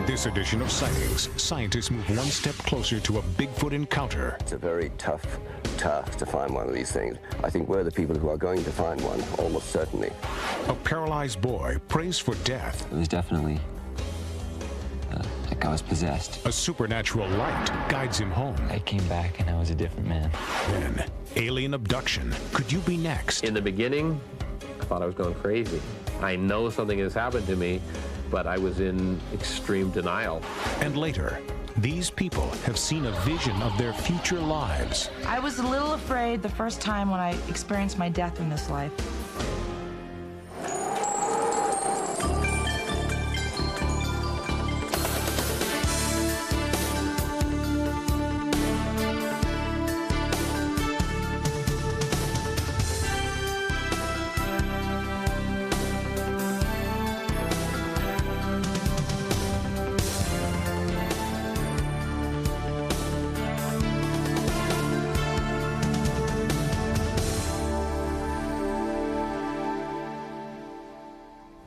this edition of Sightings, scientists move one step closer to a Bigfoot encounter. It's a very tough task to find one of these things. I think we're the people who are going to find one, almost certainly. A paralyzed boy prays for death. It was definitely like I was possessed. A supernatural light guides him home. I came back and I was a different man. Then, alien abduction. Could you be next? In the beginning, I thought I was going crazy. I know something has happened to me, but I was in extreme denial. And later, these people have seen a vision of their future lives. I was a little afraid the first time when I experienced my death in this life.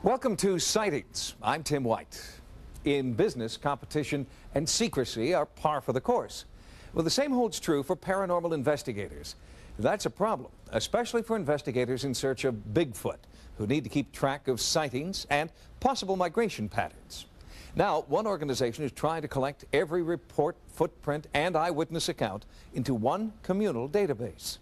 Welcome to Sightings. I'm Tim White. In business, competition and secrecy are par for the course. Well, the same holds true for paranormal investigators. That's a problem, especially for investigators in search of Bigfoot, who need to keep track of sightings and possible migration patterns. Now, one organization is trying to collect every report, footprint, and eyewitness account into one communal database.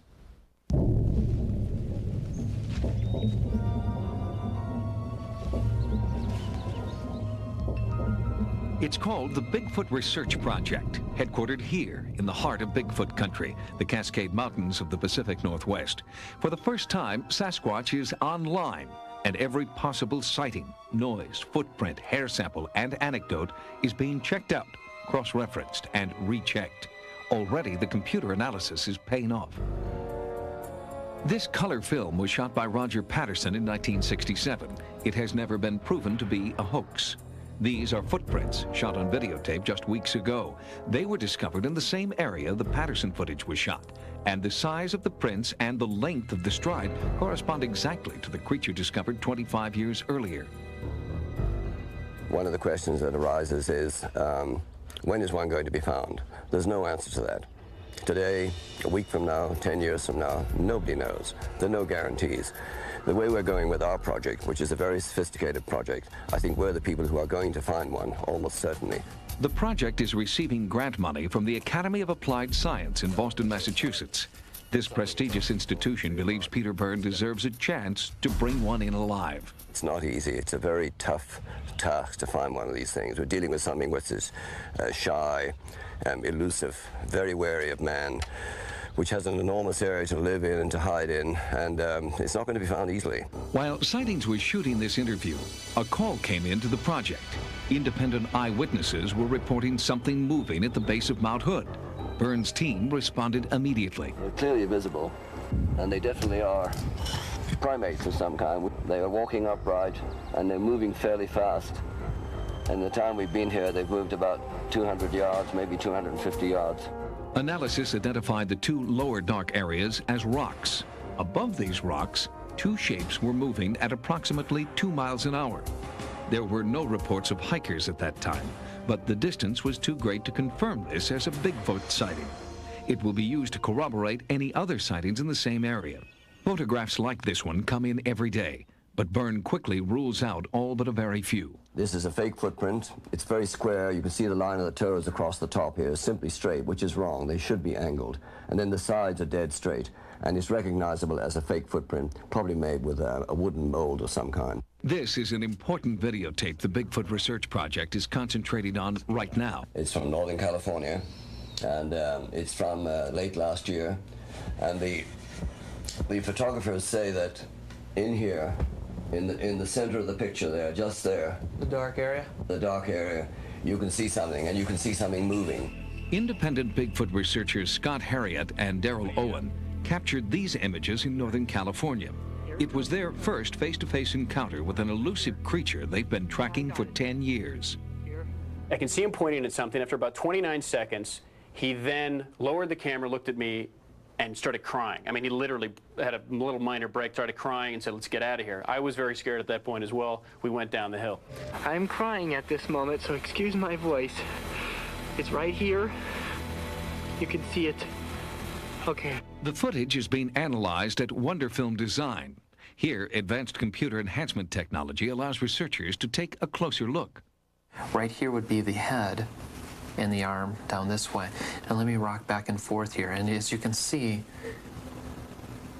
It's called the Bigfoot Research Project, headquartered here in the heart of Bigfoot country, the Cascade Mountains of the Pacific Northwest. For the first time, Sasquatch is online, and every possible sighting, noise, footprint, hair sample, and anecdote is being checked out, cross-referenced, and rechecked. Already, the computer analysis is paying off. This color film was shot by Roger Patterson in 1967. It has never been proven to be a hoax. These are footprints shot on videotape just weeks ago. They were discovered in the same area the Patterson footage was shot, and the size of the prints and the length of the stride correspond exactly to the creature discovered 25 years earlier. One of the questions that arises is, when is one going to be found? There's no answer to that. Today, a week from now, 10 years from now, nobody knows. There are no guarantees. The way we're going with our project, which is a very sophisticated project, I think we're the people who are going to find one, almost certainly. The project is receiving grant money from the Academy of Applied Science in Boston, Massachusetts. This prestigious institution believes Peter Byrne deserves a chance to bring one in alive. It's not easy. It's a very tough task to find one of these things. We're dealing with something which is shy, elusive, very wary of man, which has an enormous area to live in and to hide in, and it's not going to be found easily. While Sightings was shooting this interview, a call came into the project. Independent eyewitnesses were reporting something moving at the base of Mount Hood. Byrne's team responded immediately. They're clearly visible, and they definitely are primates of some kind. They are walking upright, and they're moving fairly fast. And the time we've been here, they've moved about 200 yards, maybe 250 yards. Analysis identified the two lower dark areas as rocks. Above these rocks, two shapes were moving at approximately 2 miles an hour. There were no reports of hikers at that time, but the distance was too great to confirm this as a Bigfoot sighting. It will be used to corroborate any other sightings in the same area. Photographs like this one come in every day, but Byrne quickly rules out all but a very few. This is a fake footprint. It's very square. You can see the line of the toes across the top here is simply straight, which is wrong. They should be angled. And then the sides are dead straight. And it's recognizable as a fake footprint, probably made with a wooden mold of some kind. This is an important videotape the Bigfoot Research Project is concentrating on right now. It's from Northern California, and it's from late last year. And the photographers say that in here, in the center of the picture there, just there. The dark area? The dark area. You can see something, and you can see something moving. Independent Bigfoot researchers Scott Harriott and Daryl Owen captured these images in Northern California. It was their first face-to-face encounter with an elusive creature they've been tracking for 10 years. I can see him pointing at something. After about 29 seconds, he then lowered the camera, looked at me, and started crying. I mean, he literally had a little minor break, started crying, and said, "Let's get out of here." I was very scared at that point as well. We went down the hill. I'm crying at this moment, so excuse my voice. It's right here. You can see it. Okay. The footage is being analyzed at Wonderfilm Design. Here, advanced computer enhancement technology allows researchers to take a closer look. Right here would be the head and the arm down this way. And let me rock back and forth here. And as you can see,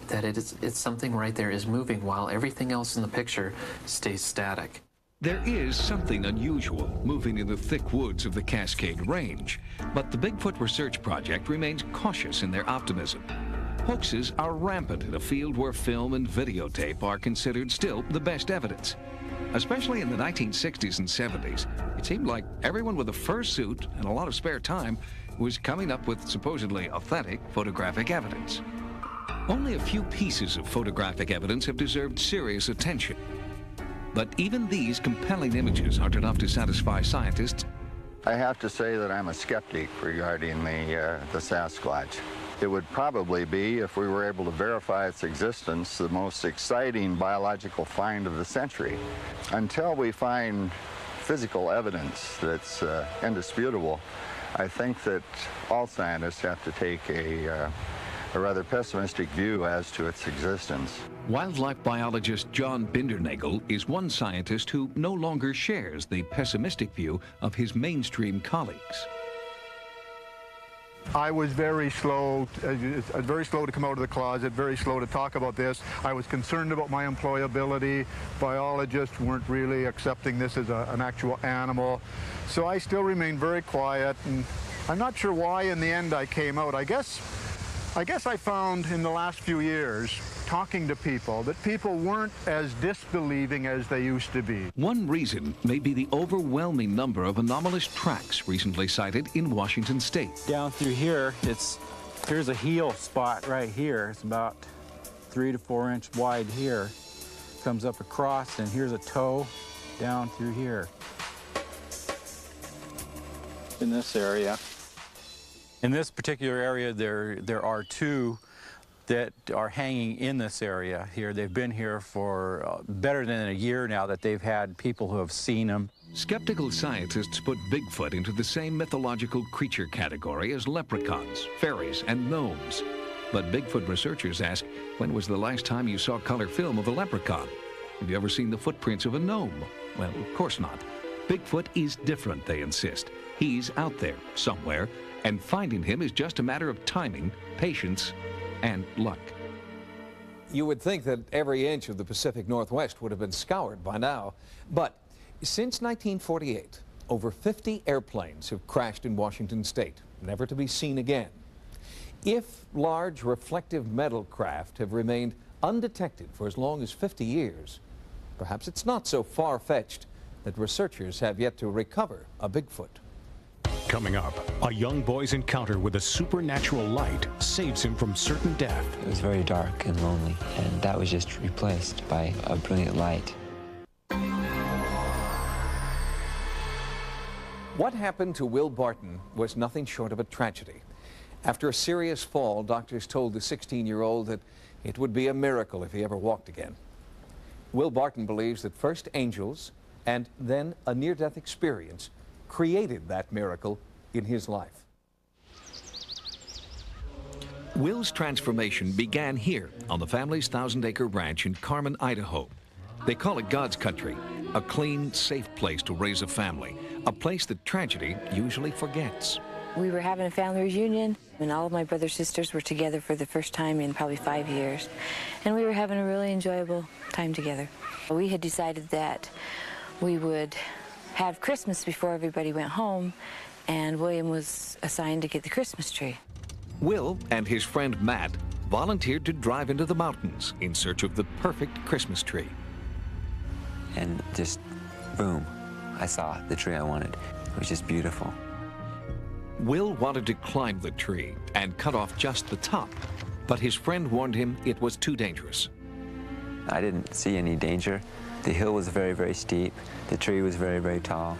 that it's something right there is moving while everything else in the picture stays static. There is something unusual moving in the thick woods of the Cascade Range, but the Bigfoot Research Project remains cautious in their optimism. Hoaxes are rampant in a field where film and videotape are considered still the best evidence. Especially in the 1960s and 70s, it seemed like everyone with a fursuit and a lot of spare time was coming up with supposedly authentic photographic evidence. Only a few pieces of photographic evidence have deserved serious attention. But even these compelling images aren't enough to satisfy scientists. I have to say that I'm a skeptic regarding the Sasquatch. It would probably be, if we were able to verify its existence, the most exciting biological find of the century. Until we find physical evidence that's indisputable, I think that all scientists have to take a rather pessimistic view as to its existence. Wildlife biologist John Bindernagel is one scientist who no longer shares the pessimistic view of his mainstream colleagues. I was very slow to come out of the closet, very slow to talk about this. I was concerned about my employability. Biologists weren't really accepting this as an actual animal. So I still remained very quiet, and I'm not sure why in the end I came out. I guess I found in the last few years, talking to people, that people weren't as disbelieving as they used to be. One reason may be the overwhelming number of anomalous tracks recently sighted in Washington state. Down through here, here's a heel spot right here. It's about 3 to 4 inch wide here. Comes up across, and here's a toe down through here. In this area. In this particular area, there are two that are hanging in this area here. They've been here for better than a year now that they've had people who have seen them. Skeptical scientists put Bigfoot into the same mythological creature category as leprechauns, fairies, and gnomes. But Bigfoot researchers ask, when was the last time you saw color film of a leprechaun? Have you ever seen the footprints of a gnome? Well, of course not. Bigfoot is different, they insist. He's out there somewhere, and finding him is just a matter of timing, patience, and luck. You would think that every inch of the Pacific Northwest would have been scoured by now. But since 1948, over 50 airplanes have crashed in Washington state, never to be seen again. If large reflective metal craft have remained undetected for as long as 50 years, perhaps it's not so far-fetched that researchers have yet to recover a Bigfoot. Coming up, a young boy's encounter with a supernatural light saves him from certain death. It was very dark and lonely, and that was just replaced by a brilliant light. What happened to Will Barton was nothing short of a tragedy. After a serious fall, doctors told the 16-year-old that it would be a miracle if he ever walked again. Will Barton believes that first angels and then a near-death experience created that miracle in his life. Will's transformation began here on the family's 1,000-acre ranch in Carmen, Idaho. They call it God's country, a clean, safe place to raise a family, a place that tragedy usually forgets. We were having a family reunion, and all of my brothers and sisters were together for the first time in probably 5 years, and we were having a really enjoyable time together. We had decided that we would have Christmas before everybody went home, and William was assigned to get the Christmas tree. Will and his friend Matt volunteered to drive into the mountains in search of the perfect Christmas tree. And just, boom, I saw the tree I wanted. It was just beautiful. Will wanted to climb the tree and cut off just the top, but his friend warned him it was too dangerous. I didn't see any danger. The hill was very, very steep. The tree was very, very tall.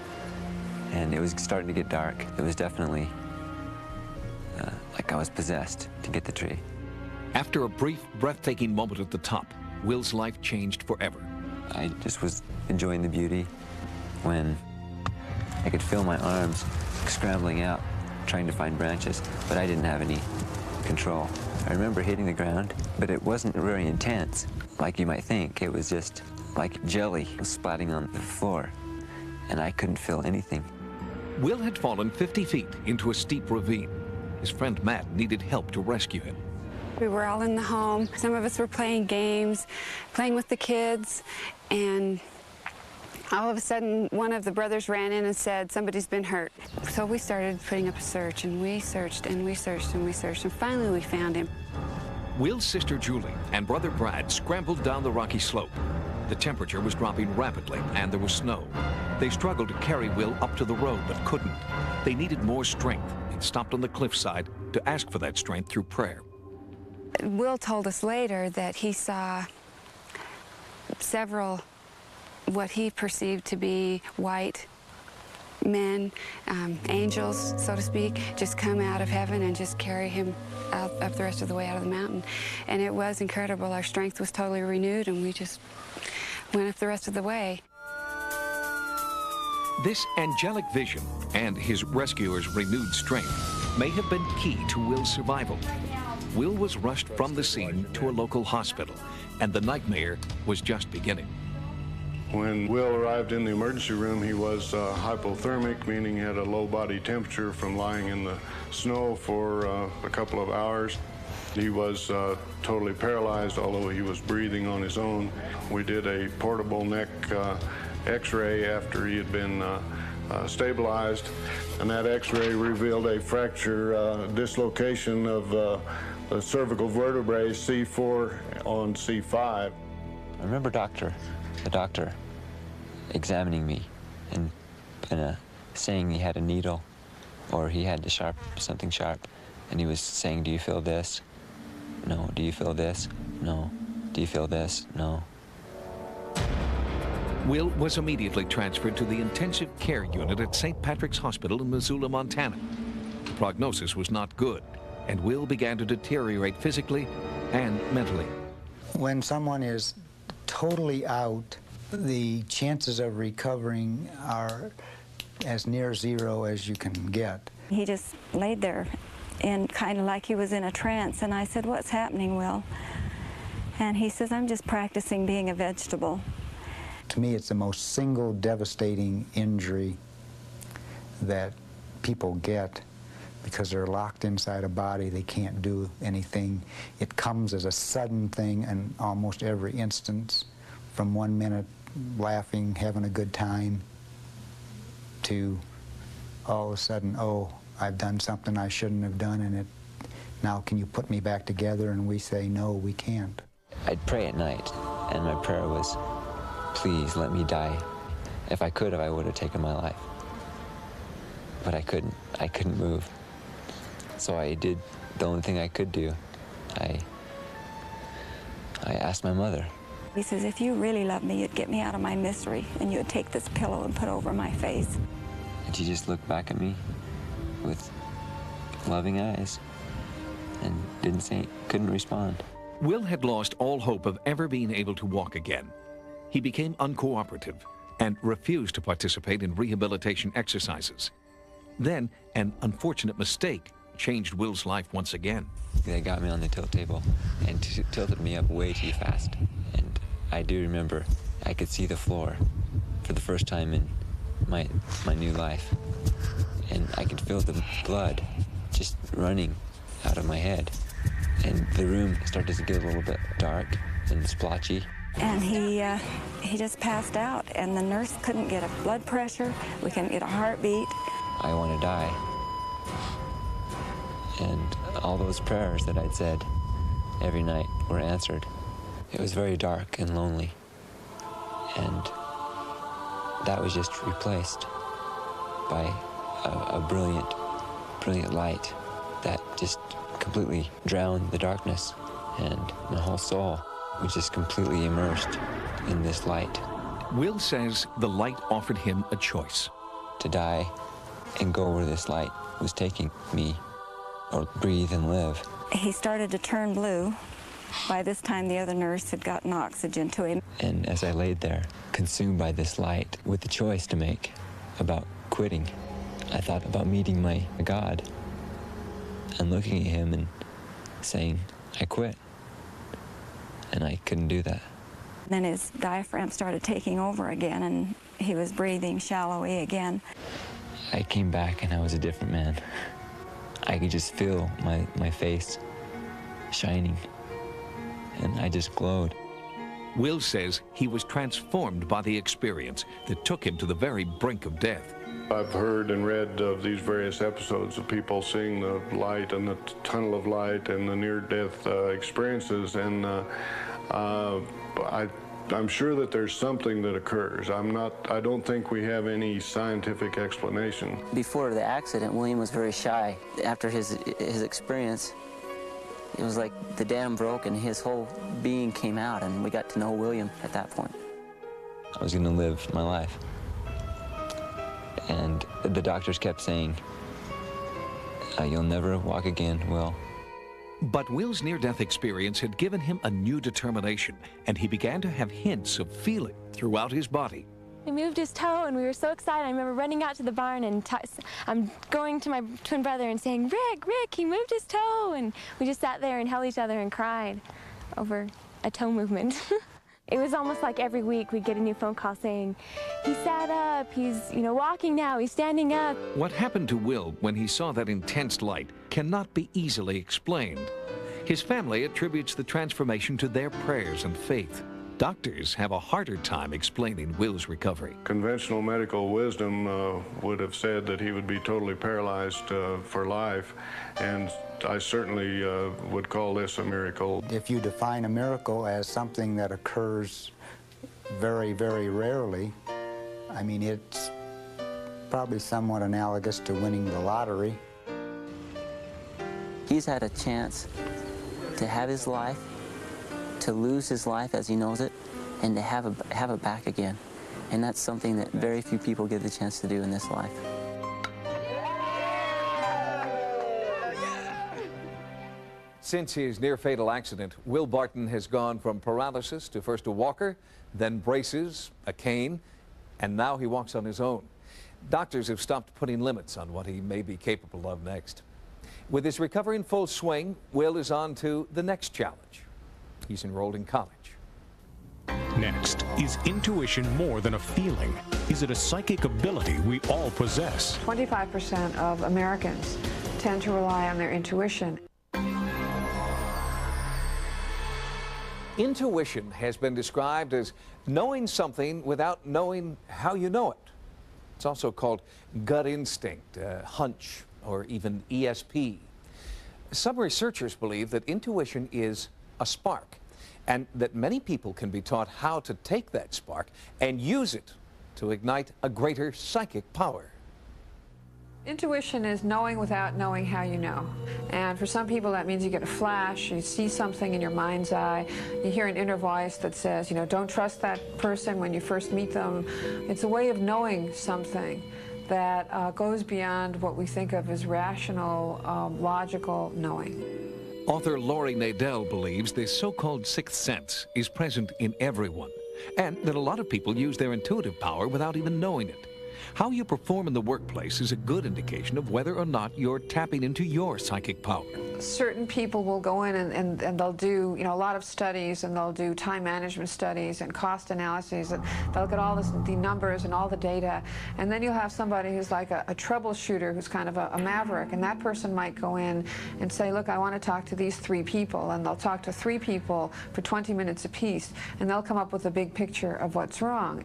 And it was starting to get dark. It was definitely like I was possessed to get the tree. After a brief, breathtaking moment at the top, Will's life changed forever. I just was enjoying the beauty when I could feel my arms scrambling out, trying to find branches, but I didn't have any control. I remember hitting the ground, but it wasn't very intense, like you might think. It was just like jelly was splatting on the floor, and I couldn't feel anything. Will had fallen 50 feet into a steep ravine. His friend Matt needed help to rescue him. We were all in the home. Some of us were playing games, playing with the kids, and all of a sudden, one of the brothers ran in and said, somebody's been hurt. So we started putting up a search, and we searched, and we searched, and we searched, and finally we found him. Will's sister Julie and brother Brad scrambled down the rocky slope. The temperature was dropping rapidly, and there was snow. They struggled to carry Will up to the road, but couldn't. They needed more strength and stopped on the cliffside to ask for that strength through prayer. Will told us later that he saw several what he perceived to be white men, angels, so to speak, just come out of heaven and just carry him up the rest of the way out of the mountain. And it was incredible. Our strength was totally renewed, and we just went up the rest of the way. This angelic vision and his rescuers' renewed strength may have been key to Will's survival. Will was rushed from the scene to a local hospital, and the nightmare was just beginning. When Will arrived in the emergency room, he was hypothermic, meaning he had a low body temperature from lying in the snow for a couple of hours. He was totally paralyzed, although he was breathing on his own. We did a portable neck x-ray after he had been stabilized, and that x-ray revealed a fracture dislocation of the cervical vertebrae C4 on C5. I remember the doctor examining me and saying he had a needle or he had something sharp, and he was saying, do you feel this? No. Do you feel this? No. Do you feel this? No. Will was immediately transferred to the intensive care unit at St. Patrick's Hospital in Missoula, Montana. The prognosis was not good, and Will began to deteriorate physically and mentally. When someone is totally out, the chances of recovering are as near zero as you can get. He just laid there and kind of like he was in a trance, and I said, what's happening, Will? And he says, I'm just practicing being a vegetable. To me, it's the most single devastating injury that people get because they're locked inside a body. They can't do anything. It comes as a sudden thing in almost every instance, from 1 minute laughing, having a good time, to all of a sudden, oh, I've done something I shouldn't have done, and now can you put me back together? And we say, no, we can't. I'd pray at night, and my prayer was, please let me die. If I could have, I would have taken my life. But I couldn't. I couldn't move. So I did the only thing I could do. I asked my mother. He says, if you really love me, you'd get me out of my misery, and you'd take this pillow and put it over my face. And she just looked back at me with loving eyes and couldn't respond. Will had lost all hope of ever being able to walk again. He became uncooperative and refused to participate in rehabilitation exercises. Then, an unfortunate mistake changed Will's life once again. They got me on the tilt table and tilted me up way too fast. And I do remember I could see the floor for the first time in my new life. And I could feel the blood just running out of my head. And the room started to get a little bit dark and splotchy. And he just passed out, and the nurse couldn't get a blood pressure. We couldn't get a heartbeat. I want to die. And all those prayers that I'd said every night were answered. It was very dark and lonely. And that was just replaced by a brilliant light that just completely drowned the darkness. And my whole soul was just completely immersed in this light. Will says the light offered him a choice. To die and go where this light was taking me, or breathe and live. he started to turn blue. By this time, the other nurse had gotten oxygen to him. And as I laid there, consumed by this light, with the choice to make about quitting, I thought about meeting my God and looking at him and saying, I quit. And I couldn't do that. Then his diaphragm started taking over again, and he was breathing shallowly again. I came back and I was a different man. I could just feel my face shining, and I just glowed. Will says he was transformed by the experience that took him to the very brink of death. I've heard and read of these various episodes of people seeing the light and the tunnel of light and the near-death experiences, and I'm sure that there's something that occurs. I don't think we have any scientific explanation. Before the accident, William was very shy. After his experience, it was like the dam broke and his whole being came out, and we got to know William at that point. I was going to live my life. And the doctors kept saying, you'll never walk again, Will. But Will's near-death experience had given him a new determination, and he began to have hints of feeling throughout his body. He moved his toe, and we were so excited. I remember running out to the barn, and I'm going to my twin brother and saying, Rick, he moved his toe. And we just sat there and held each other and cried over a toe movement. It was almost like every week we'd get a new phone call saying, he sat up, he's walking now, he's standing up. What happened to Will when he saw that intense light cannot be easily explained. His family attributes the transformation to their prayers and faith. Doctors have a harder time explaining Will's recovery. Conventional medical wisdom would have said that he would be totally paralyzed for life, and I certainly would call this a miracle. If you define a miracle as something that occurs very, very rarely, I mean, it's probably somewhat analogous to winning the lottery. He's had a chance to have his life, to lose his life as he knows it, and to have it back again. And that's something that very few people get the chance to do in this life. Since his near-fatal accident, Will Barton has gone from paralysis to first a walker, then braces, a cane, and now he walks on his own. Doctors have stopped putting limits on what he may be capable of next. With his recovery in full swing, Will is on to the next challenge. He's enrolled in college. Next, is intuition more than a feeling? Is it a psychic ability we all possess? 25% of Americans tend to rely on their intuition. Intuition has been described as knowing something without knowing how you know it. It's also called gut instinct, hunch, or even ESP. Some researchers believe that intuition is a spark, and that many people can be taught how to take that spark and use it to ignite a greater psychic power. Intuition is knowing without knowing how you know. And for some people that means you get a flash, you see something in your mind's eye, you hear an inner voice that says, don't trust that person when you first meet them. It's a way of knowing something that goes beyond what we think of as rational, logical knowing. Author Laurie Nadell believes this so-called sixth sense is present in everyone, and that a lot of people use their intuitive power without even knowing it. How you perform in the workplace is a good indication of whether or not you're tapping into your psychic power. Certain people will go in and they'll do a lot of studies, and they'll do time management studies and cost analyses, and they'll get all the numbers and all the data, and then you'll have somebody who's like a troubleshooter, who's kind of a maverick, and that person might go in and say, look, I want to talk to these 3 people, and they'll talk to 3 people for 20 minutes apiece, and they'll come up with a big picture of what's wrong.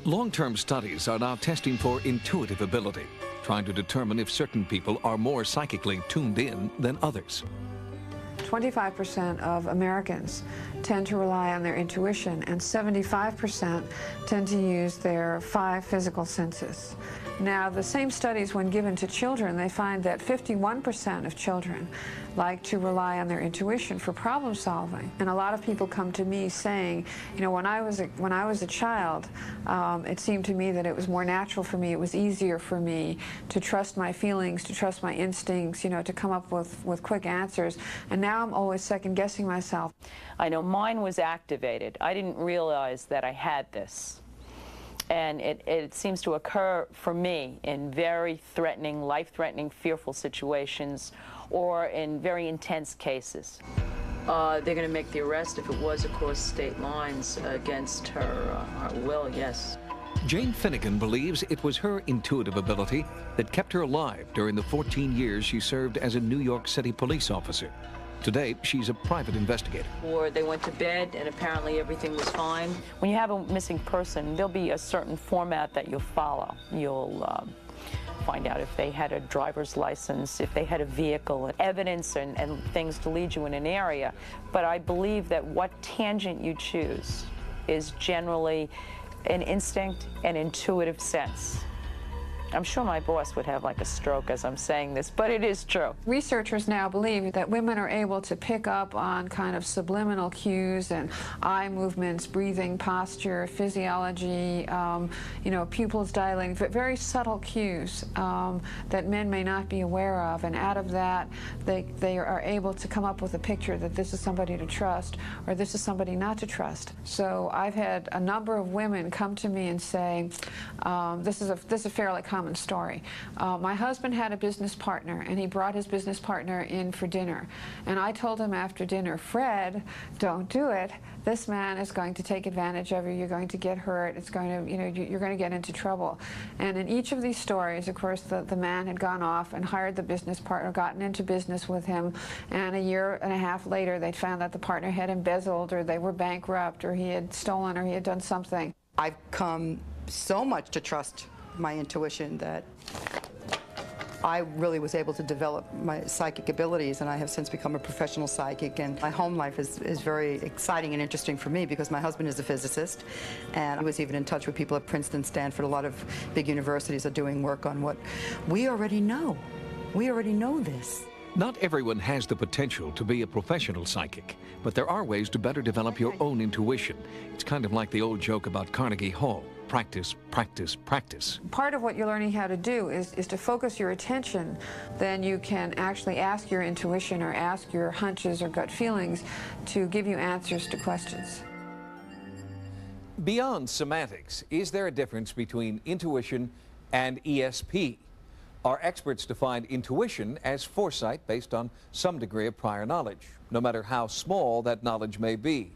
Long-term studies are now testing for intuitive ability, trying to determine if certain people are more psychically tuned in than others. 25% of Americans tend to rely on their intuition, and 75% tend to use their 5 physical senses. Now, the same studies, when given to children, they find that 51% of children like to rely on their intuition for problem solving. And a lot of people come to me saying, you know, when I was a child, it seemed to me that it was more natural for me, it was easier for me to trust my feelings, to trust my instincts, you know, to come up with quick answers. And now I'm always second-guessing myself. I know mine was activated. I didn't realize that I had this. And it seems to occur for me in very threatening, life-threatening, fearful situations, or in very intense cases. They're going to make the arrest if it was across state lines against her will, yes. Jane Finnegan believes it was her intuitive ability that kept her alive during the 14 years she served as a New York City police officer. Today, she's a private investigator. Or they went to bed and apparently everything was fine. When you have a missing person, there'll be a certain format that you'll follow. You'll find out if they had a driver's license, if they had a vehicle, evidence and things to lead you in an area. But I believe that what tangent you choose is generally an instinct, an intuitive sense. I'm sure my boss would have like a stroke as I'm saying this, but it is true. Researchers now believe that women are able to pick up on kind of subliminal cues and eye movements, breathing, posture, physiology, you know, pupils dilating, very subtle cues that men may not be aware of. And out of that, they are able to come up with a picture that this is somebody to trust or this is somebody not to trust. So I've had a number of women come to me and say, this is a fairly common story. My husband had a business partner, and he brought his business partner in for dinner. And I told him after dinner, Fred, don't do it. This man is going to take advantage of you. You're going to get hurt. It's going to, you know, you're going to get into trouble. And in each of these stories, of course, the man had gone off and hired the business partner, gotten into business with him, and a year and a half later, they'd found that the partner had embezzled, or they were bankrupt, or he had stolen, or he had done something. I've come so much to trust my intuition that I really was able to develop my psychic abilities, and I have since become a professional psychic. And my home life is very exciting and interesting for me because my husband is a physicist, and I was even in touch with people at Princeton, Stanford. A lot of big universities are doing work on what we already know. We already know this. Not everyone has the potential to be a professional psychic, but there are ways to better develop your own intuition. It's kind of like the old joke about Carnegie Hall. Practice, practice, practice. Part of what you're learning how to do is to focus your attention. Then you can actually ask your intuition or ask your hunches or gut feelings to give you answers to questions. Beyond semantics, is there a difference between intuition and ESP? Our experts define intuition as foresight based on some degree of prior knowledge, no matter how small that knowledge may be.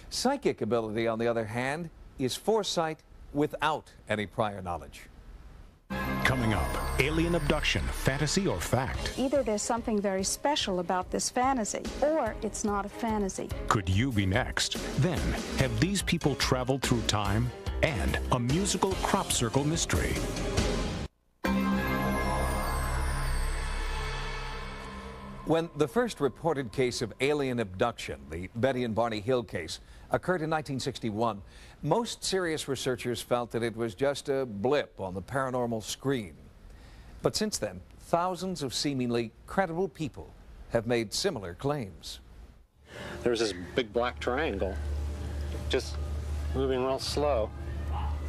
Psychic ability, on the other hand, is foresight without any prior knowledge. Coming up, alien abduction, fantasy or fact? Either there's something very special about this fantasy, or it's not a fantasy. Could you be next? Then, have these people traveled through time? And a musical crop circle mystery. When the first reported case of alien abduction, the Betty and Barney Hill case, occurred in 1961, most serious researchers felt that it was just a blip on the paranormal screen. But since then, thousands of seemingly credible people have made similar claims. There's this big black triangle just moving real slow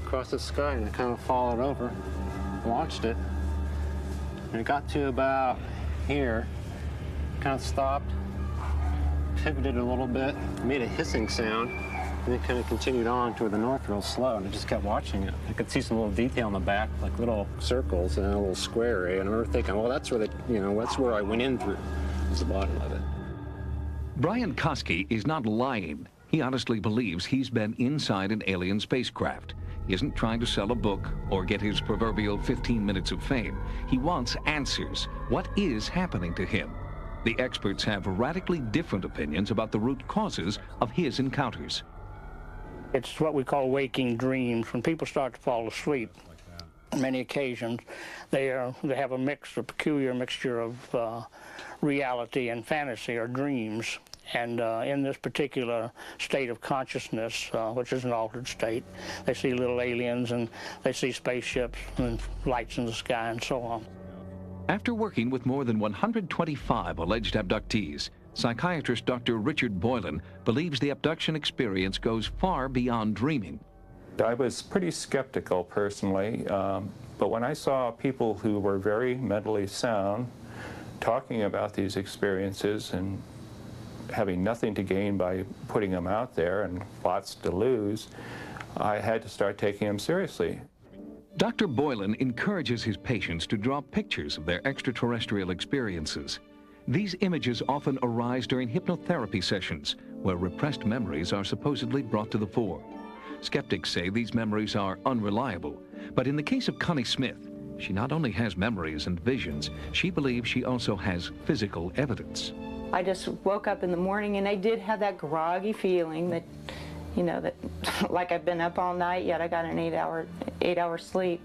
across the sky, and I kind of followed over, watched it, and it got to about here, kind of stopped, pivoted a little bit, made a hissing sound, and then kind of continued on toward the north real slow, and I just kept watching it. I could see some little detail in the back, like little circles and a little square area, and I remember thinking, well, that's where that's where I went in through, was the bottom of it. Brian Koski is not lying. He honestly believes he's been inside an alien spacecraft. He isn't trying to sell a book or get his proverbial 15 minutes of fame. He wants answers. What is happening to him? The experts have radically different opinions about the root causes of his encounters. It's what we call waking dreams, when people start to fall asleep. On many occasions, they have a peculiar mixture of reality and fantasy or dreams. And in this particular state of consciousness, which is an altered state, they see little aliens and they see spaceships and lights in the sky and so on. After working with more than 125 alleged abductees, psychiatrist Dr. Richard Boylan believes the abduction experience goes far beyond dreaming. I was pretty skeptical personally, but when I saw people who were very mentally sound talking about these experiences and having nothing to gain by putting them out there and lots to lose, I had to start taking them seriously. Dr. Boylan encourages his patients to draw pictures of their extraterrestrial experiences. These images often arise during hypnotherapy sessions, where repressed memories are supposedly brought to the fore. Skeptics say these memories are unreliable, but in the case of Connie Smith, she not only has memories and visions, she believes she also has physical evidence. I just woke up in the morning and I did have that groggy feeling that, you know, that like I've been up all night, yet I got an 8-hour sleep.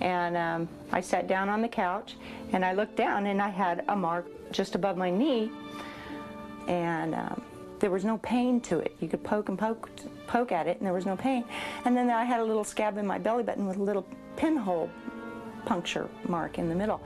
And I sat down on the couch and I looked down and I had a mark just above my knee, and there was no pain to it. You could poke at it and there was no pain. And then I had a little scab in my belly button with a little pinhole puncture mark in the middle.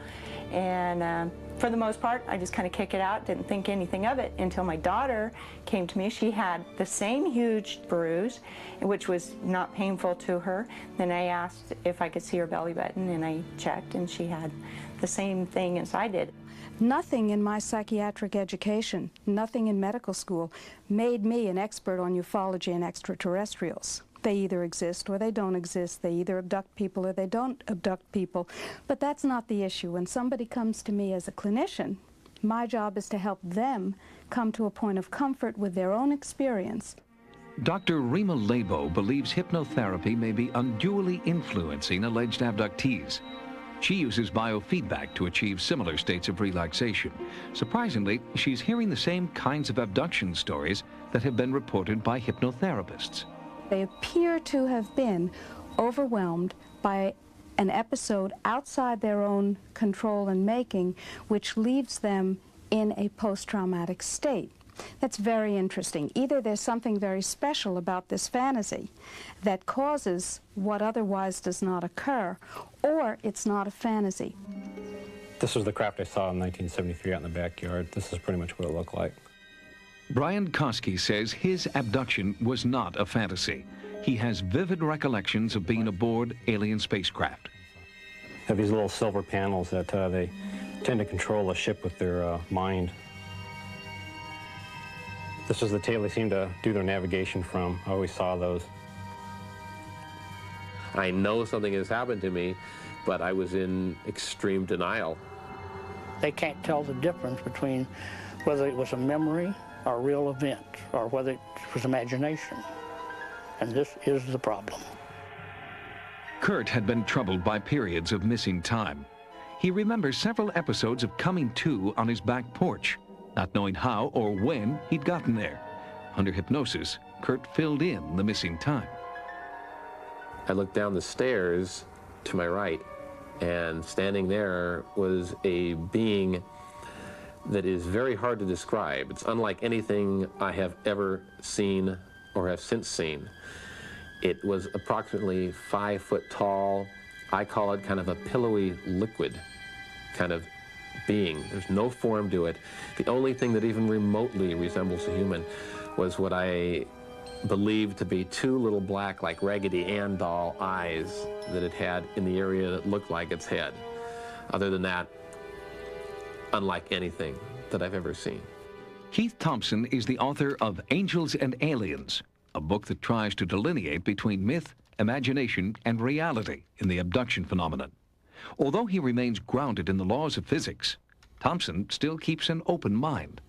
And for the most part, I just kind of kick it out, didn't think anything of it until my daughter came to me. She had the same huge bruise, which was not painful to her. Then I asked if I could see her belly button, and I checked, and she had the same thing as I did. Nothing in my psychiatric education, nothing in medical school, made me an expert on ufology and extraterrestrials. They either exist or they don't exist. They either abduct people or they don't abduct people. But that's not the issue. When somebody comes to me as a clinician, my job is to help them come to a point of comfort with their own experience. Dr. Rima Lebo believes hypnotherapy may be unduly influencing alleged abductees. She uses biofeedback to achieve similar states of relaxation. Surprisingly, she's hearing the same kinds of abduction stories that have been reported by hypnotherapists. They appear to have been overwhelmed by an episode outside their own control and making, which leaves them in a post-traumatic state. That's very interesting. Either there's something very special about this fantasy that causes what otherwise does not occur, or it's not a fantasy. This was the craft I saw in 1973 out in the backyard. This is pretty much what it looked like. Brian Koski says his abduction was not a fantasy. He has vivid recollections of being aboard alien spacecraft. Have these little silver panels that they tend to control a ship with their mind. This was the tail they seemed to do their navigation from. I always saw those. I know something has happened to me, but I was in extreme denial. They can't tell the difference between whether it was a memory or a real event, or whether it was imagination. And this is the problem. Kurt had been troubled by periods of missing time. He remembers several episodes of coming to on his back porch, not knowing how or when he'd gotten there. Under hypnosis, Kurt filled in the missing time. I looked down the stairs to my right, and standing there was a being that is very hard to describe. It's unlike anything I have ever seen or have since seen. It was approximately 5 foot tall. I call it kind of a pillowy liquid kind of being. There's no form to it. The only thing that even remotely resembles a human was what I believed to be 2 little black, like Raggedy Ann doll eyes that it had in the area that looked like its head. Other than that, unlike anything that I've ever seen. Keith Thompson is the author of Angels and Aliens, a book that tries to delineate between myth, imagination, and reality in the abduction phenomenon. Although he remains grounded in the laws of physics, Thompson still keeps an open mind.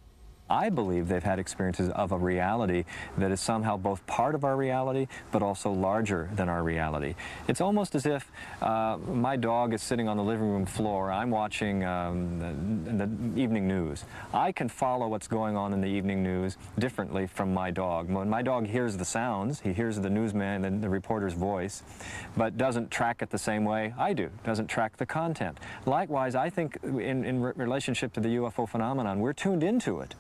I believe they've had experiences of a reality that is somehow both part of our reality, but also larger than our reality. It's almost as if my dog is sitting on the living room floor. I'm watching the evening news. I can follow what's going on in the evening news differently from my dog. When my dog hears the sounds, he hears the newsman and the reporter's voice, but doesn't track it the same way I do, doesn't track the content. Likewise, I think in relationship to the UFO phenomenon, we're tuned into it.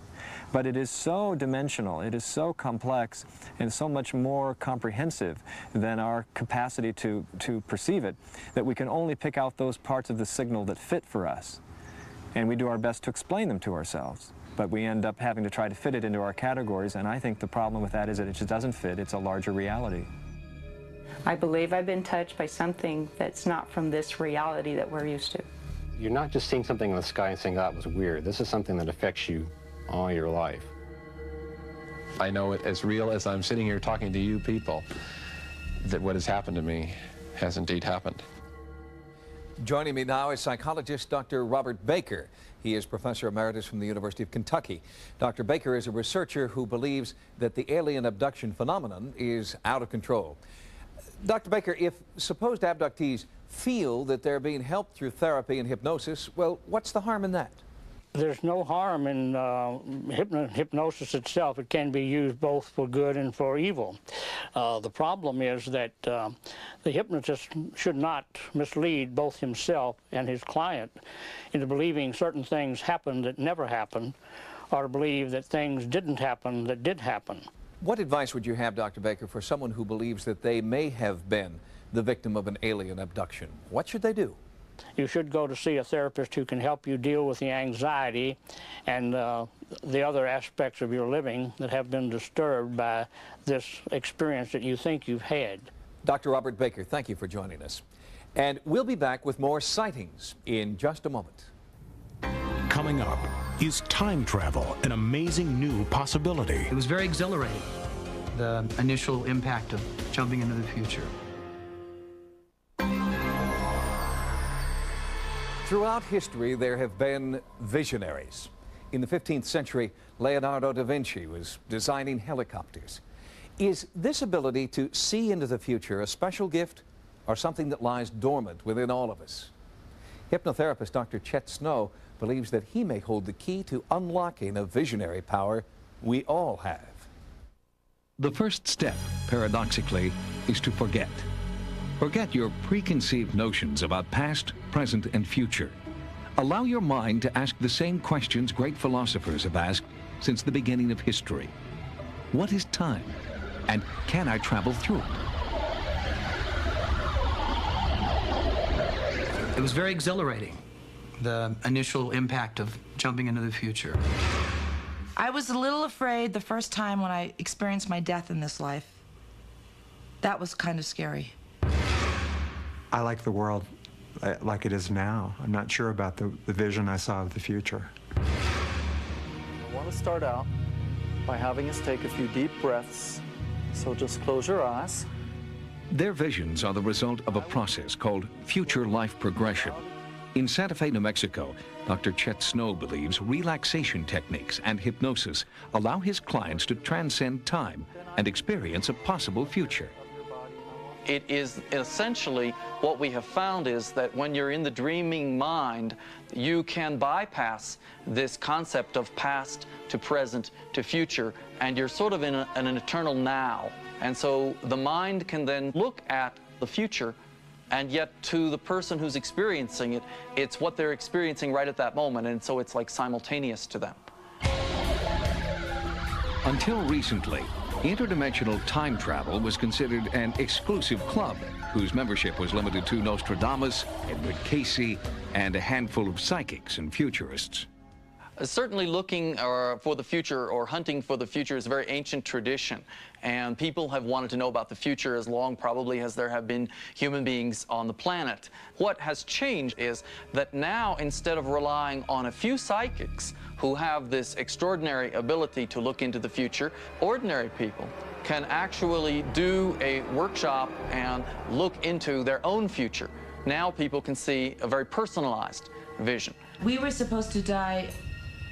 But it is so dimensional, it is so complex, and so much more comprehensive than our capacity to perceive it, that we can only pick out those parts of the signal that fit for us. And we do our best to explain them to ourselves. But we end up having to try to fit it into our categories, and I think the problem with that is that it just doesn't fit. It's a larger reality. I believe I've been touched by something that's not from this reality that we're used to. You're not just seeing something in the sky and saying, that was weird. This is something that affects you all your life. I know it as real as I'm sitting here talking to you people, that what has happened to me has indeed happened. Joining me now is psychologist Dr. Robert Baker. He is Professor Emeritus from the University of Kentucky. Dr. Baker is a researcher who believes that the alien abduction phenomenon is out of control. Dr. Baker, if supposed abductees feel that they're being helped through therapy and hypnosis, well, what's the harm in that? There's no harm in hypnosis itself. It can be used both for good and for evil. The problem is that the hypnotist should not mislead both himself and his client into believing certain things happened that never happened, or to believe that things didn't happen that did happen. What advice would you have, Dr. Baker, for someone who believes that they may have been the victim of an alien abduction? What should they do? You should go to see a therapist who can help you deal with the anxiety and the other aspects of your living that have been disturbed by this experience that you think you've had. Dr. Robert Baker, thank you for joining us. And we'll be back with more sightings in just a moment. Coming up, is time travel an amazing new possibility? It was very exhilarating, the initial impact of jumping into the future. Throughout history, there have been visionaries. In the 15th century, Leonardo da Vinci was designing helicopters. Is this ability to see into the future a special gift or something that lies dormant within all of us? Hypnotherapist Dr. Chet Snow believes that he may hold the key to unlocking a visionary power we all have. The first step, paradoxically, is to forget. Forget your preconceived notions about past, present, and future. Allow your mind to ask the same questions great philosophers have asked since the beginning of history. What is time? And can I travel through it? It was very exhilarating, the initial impact of jumping into the future. I was a little afraid the first time when I experienced my death in this life. That was kind of scary. I like the world like it is now. I'm not sure about the vision I saw of the future. I want to start out by having us take a few deep breaths. So just close your eyes. Their visions are the result of a process called future life progression. In Santa Fe, New Mexico, Dr. Chet Snow believes relaxation techniques and hypnosis allow his clients to transcend time and experience a possible future. It is essentially what we have found is that when you're in the dreaming mind, you can bypass this concept of past to present to future, and you're sort of in an eternal now. And so the mind can then look at the future, and yet to the person who's experiencing it, it's what they're experiencing right at that moment, and so it's like simultaneous to them. Until recently, interdimensional time travel was considered an exclusive club whose membership was limited to Nostradamus, Edward Casey, and a handful of psychics and futurists. Certainly looking for the future or hunting for the future is a very ancient tradition, and people have wanted to know about the future as long probably as there have been human beings on the planet. What has changed is that now, instead of relying on a few psychics who have this extraordinary ability to look into the future, ordinary people can actually do a workshop and look into their own future. Now people can see a very personalized vision. We were supposed to die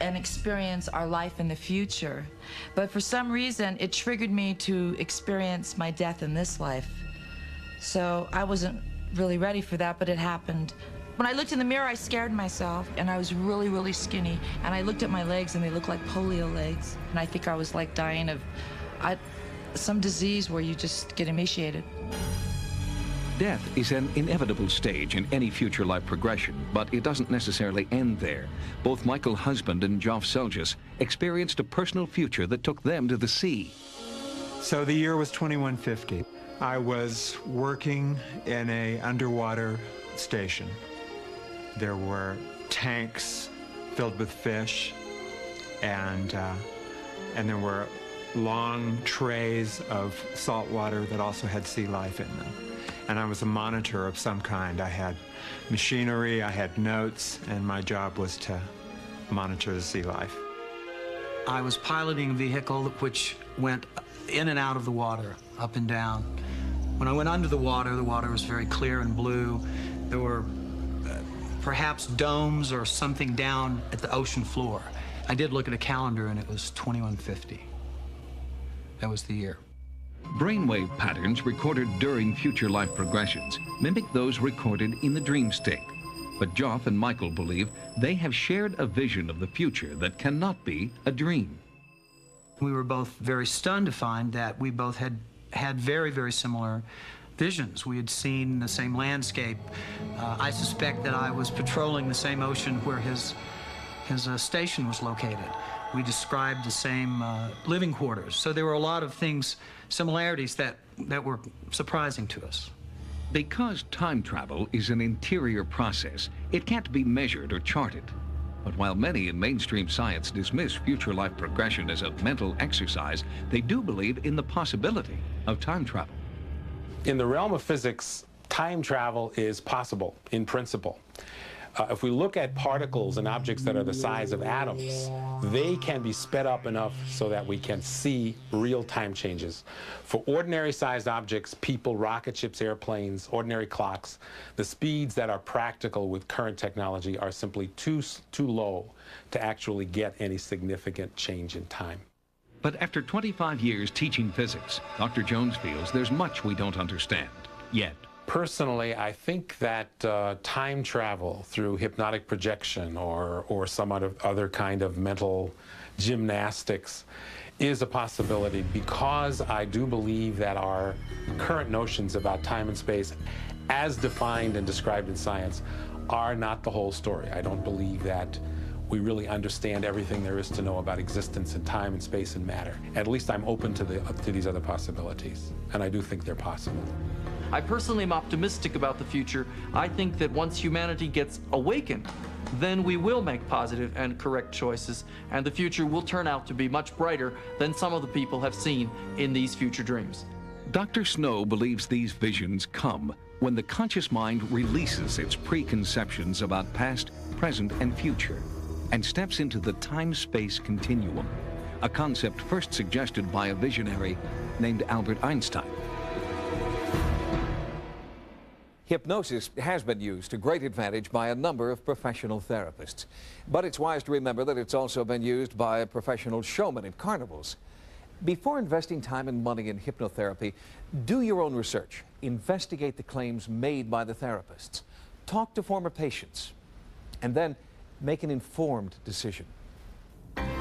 and experience our life in the future. But for some reason, it triggered me to experience my death in this life. So I wasn't really ready for that, but it happened. When I looked in the mirror, I scared myself, and I was really, really skinny. And I looked at my legs, and they looked like polio legs. And I think I was like dying of some disease where you just get emaciated. Death is an inevitable stage in any future life progression, but it doesn't necessarily end there. Both Michael Husband and Geoff Selges experienced a personal future that took them to the sea. So the year was 2150. I was working in an underwater station. There were tanks filled with fish, and there were long trays of salt water that also had sea life in them. And I was a monitor of some kind. I had machinery, I had notes, and my job was to monitor the sea life. I was piloting a vehicle which went in and out of the water, up and down. When I went under the water was very clear and blue. There were perhaps domes or something down at the ocean floor. I did look at a calendar, and it was 2150. That was the year. Brainwave patterns recorded during future life progressions mimic those recorded in the dream state. But Geoff and Michael believe they have shared a vision of the future that cannot be a dream. We were both very stunned to find that we both had very, very similar visions. We had seen the same landscape. I suspect that I was patrolling the same ocean where his station was located. We described the same living quarters. So there were a lot of things, similarities that were surprising to us. Because time travel is an interior process, it can't be measured or charted. But while many in mainstream science dismiss future life progression as a mental exercise, they do believe in the possibility of time travel. In the realm of physics, time travel is possible in principle. If we look at particles and objects that are the size of atoms, they can be sped up enough so that we can see real time changes. For ordinary sized objects, people, rocket ships, airplanes, ordinary clocks, the speeds that are practical with current technology are simply too low to actually get any significant change in time. But after 25 years teaching physics, Dr. Jones feels there's much we don't understand yet. Personally, I think that time travel through hypnotic projection or some other kind of mental gymnastics is a possibility, because I do believe that our current notions about time and space, as defined and described in science, are not the whole story. I don't believe that we really understand everything there is to know about existence and time and space and matter. At least I'm open to these other possibilities, and I do think they're possible. I personally am optimistic about the future. I think that once humanity gets awakened, then we will make positive and correct choices, and the future will turn out to be much brighter than some of the people have seen in these future dreams. Dr. Snow believes these visions come when the conscious mind releases its preconceptions about past, present, and future, and steps into the time-space continuum, a concept first suggested by a visionary named Albert Einstein. Hypnosis has been used to great advantage by a number of professional therapists. But it's wise to remember that it's also been used by professional showmen at carnivals. Before investing time and money in hypnotherapy, do your own research. Investigate the claims made by the therapists. Talk to former patients. And then make an informed decision.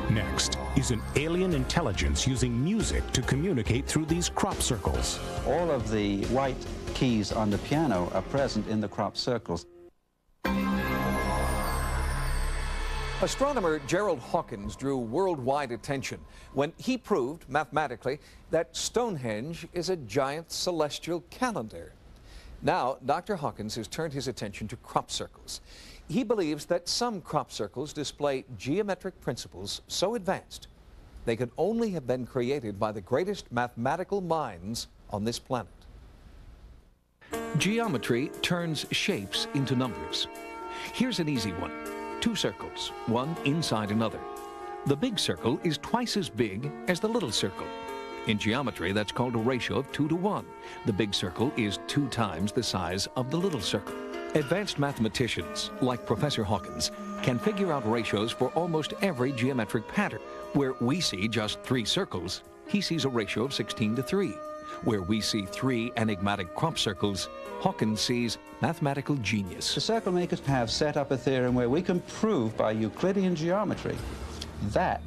Next is an alien intelligence using music to communicate through these crop circles. All of the white keys on the piano are present in the crop circles. Astronomer Gerald Hawkins drew worldwide attention when he proved mathematically that Stonehenge is a giant celestial calendar. Now, Dr. Hawkins has turned his attention to crop circles. He believes that some crop circles display geometric principles so advanced they could only have been created by the greatest mathematical minds on this planet. Geometry turns shapes into numbers. Here's an easy one. 2 circles, one inside another. The big circle is twice as big as the little circle. In geometry, that's called a ratio of 2 to 1. The big circle is 2 times the size of the little circle. Advanced mathematicians, like Professor Hawkins, can figure out ratios for almost every geometric pattern. Where we see just 3 circles, he sees a ratio of 16:3. Where we see 3 enigmatic crop circles, Hawkins sees mathematical genius. The circle makers have set up a theorem where we can prove by Euclidean geometry that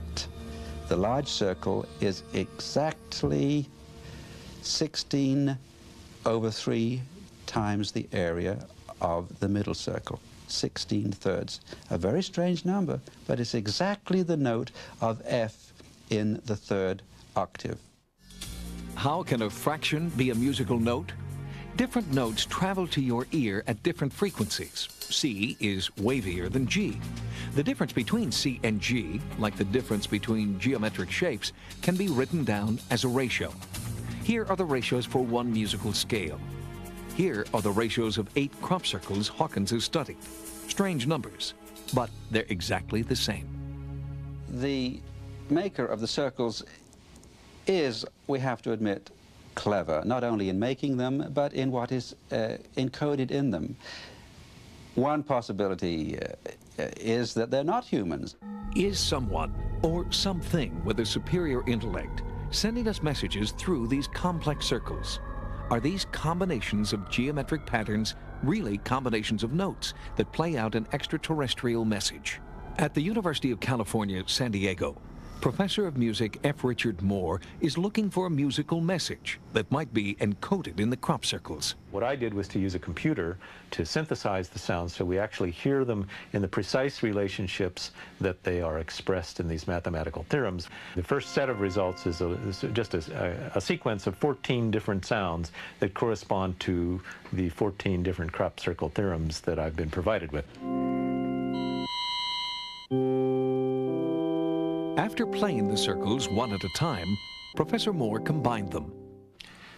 the large circle is exactly 16/3 times the area of the middle circle, 16/3. A very strange number, but it's exactly the note of F in the 3rd octave. How can a fraction be a musical note? Different notes travel to your ear at different frequencies. C is wavier than G. The difference between C and G, like the difference between geometric shapes, can be written down as a ratio. Here are the ratios for one musical scale. Here are the ratios of 8 crop circles Hawkins has studied. Strange numbers, but they're exactly the same. The maker of the circles is, we have to admit, clever, not only in making them, but in what is encoded in them. One possibility is that they're not humans. Is someone or something with a superior intellect sending us messages through these complex circles? Are these combinations of geometric patterns really combinations of notes that play out an extraterrestrial message? At the University of California, San Diego, Professor of Music F. Richard Moore is looking for a musical message that might be encoded in the crop circles. What I did was to use a computer to synthesize the sounds so we actually hear them in the precise relationships that they are expressed in these mathematical theorems. The first set of results is just a sequence of 14 different sounds that correspond to the 14 different crop circle theorems that I've been provided with. After playing the circles one at a time, Professor Moore combined them.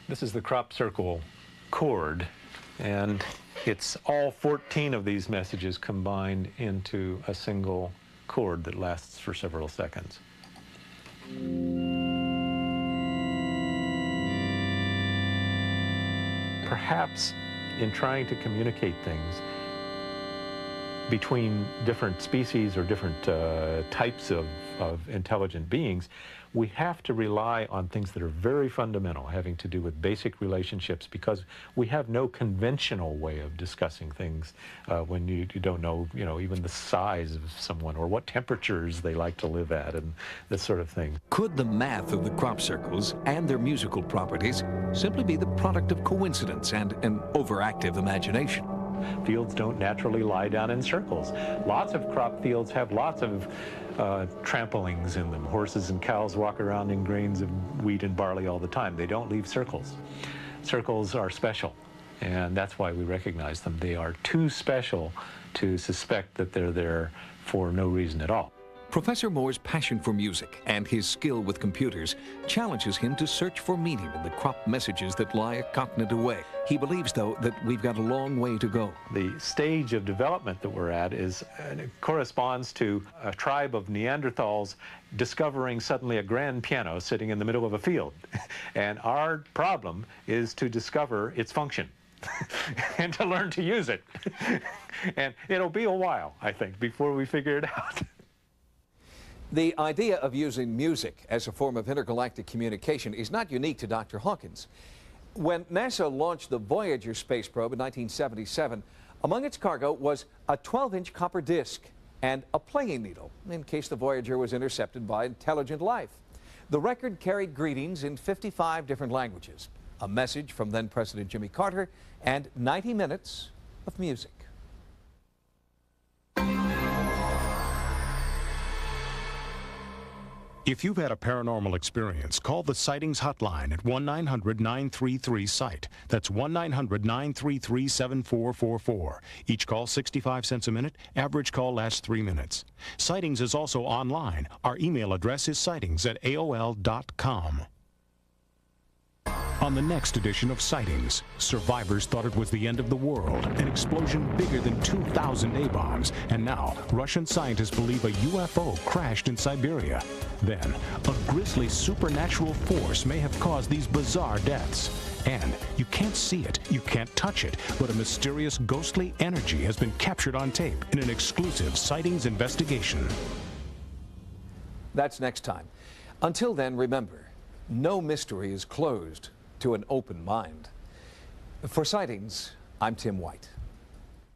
This is the crop circle chord, and it's all 14 of these messages combined into a single chord that lasts for several seconds. Perhaps in trying to communicate things between different species or different types of intelligent beings, we have to rely on things that are very fundamental, having to do with basic relationships, because we have no conventional way of discussing things when you don't know, even the size of someone or what temperatures they like to live at and this sort of thing. Could the math of the crop circles and their musical properties simply be the product of coincidence and an overactive imagination? Fields don't naturally lie down in circles. Lots of crop fields have lots of tramplings in them. Horses and cows walk around in grains of wheat and barley all the time. They don't leave circles. Circles are special, and that's why we recognize them. They are too special to suspect that they're there for no reason at all. Professor Moore's passion for music and his skill with computers challenges him to search for meaning in the crop messages that lie a continent away. He believes, though, that we've got a long way to go. The stage of development that we're at corresponds to a tribe of Neanderthals discovering suddenly a grand piano sitting in the middle of a field. And our problem is to discover its function and to learn to use it. And it'll be a while, I think, before we figure it out. The idea of using music as a form of intergalactic communication is not unique to Dr. Hawkins. When NASA launched the Voyager space probe in 1977, among its cargo was a 12-inch copper disc and a playing needle in case the Voyager was intercepted by intelligent life. The record carried greetings in 55 different languages, a message from then-President Jimmy Carter, and 90 minutes of music. If you've had a paranormal experience, call the Sightings Hotline at 1-900-933-SIGHT. That's 1-900-933-7444. Each call 65 cents a minute. Average call lasts 3 minutes. Sightings is also online. Our email address is sightings@aol.com. On the next edition of Sightings, survivors thought it was the end of the world, an explosion bigger than 2,000 A-bombs, and now Russian scientists believe a UFO crashed in Siberia. Then, a grisly supernatural force may have caused these bizarre deaths. And you can't see it, you can't touch it, but a mysterious ghostly energy has been captured on tape in an exclusive Sightings investigation. That's next time. Until then, remember, no mystery is closed to an open mind. For Sightings, I'm Tim White.